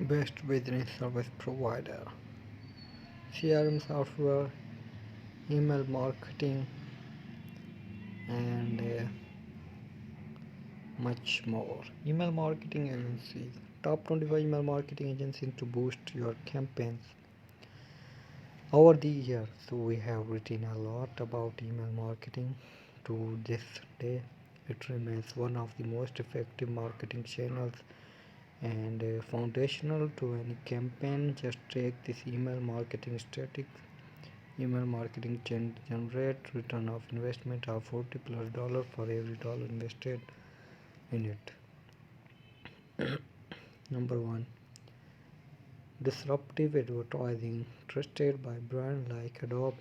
Best business service provider, CRM software, email marketing, and much more. Email marketing agencies, top 25 email marketing agencies to boost your campaigns. Over the years, we have written a lot about email marketing. To this day, it remains one of the most effective marketing channels and foundational to any campaign. Just take this email marketing statistics. Email marketing generate return of investment of $40 plus for every dollar invested in it. Number one, disruptive advertising. Trusted by brands like Adobe,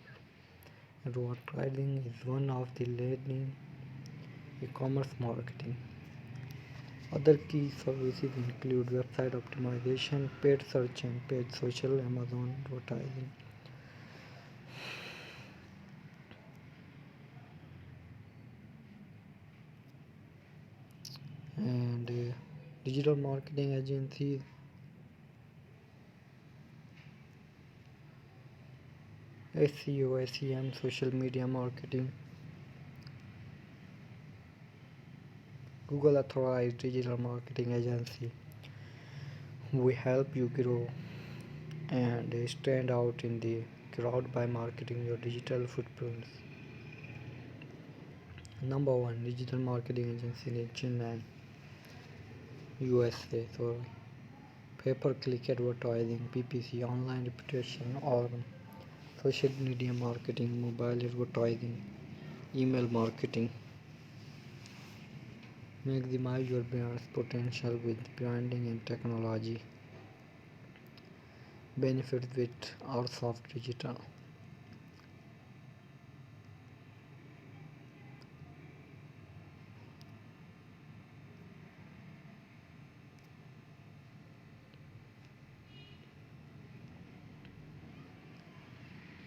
advertising is one of the leading e-commerce marketing. Other key services include website optimization, paid search and paid social, Amazon advertising. And digital marketing agencies, SEO, SEM, social media marketing. Google authorized digital marketing agency. We help you grow and stand out in the crowd by marketing your digital footprints. Number one, digital marketing agency in Chennai, USA. Pay-per-click advertising, PPC, online reputation, or social media marketing, mobile advertising, email marketing. Maximize your brand's potential with branding and technology. Benefits with hours of digital.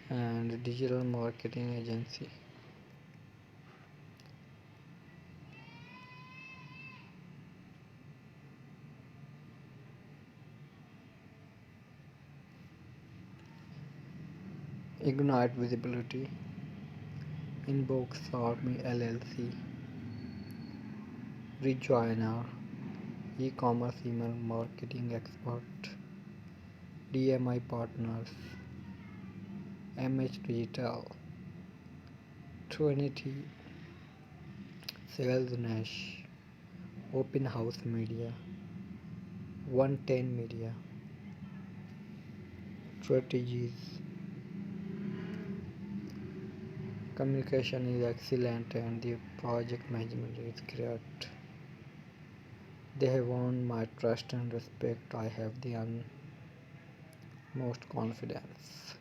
And digital marketing agency. Ignite visibility. Inbox Army LLC. Rejoiner. E-commerce email marketing expert. DMI partners. MH Digital. Trinity. Sales Nash. Open House Media. 110 Media. Strategies. Communication is excellent and the project management is great. They have won my trust and respect. I have the utmost confidence.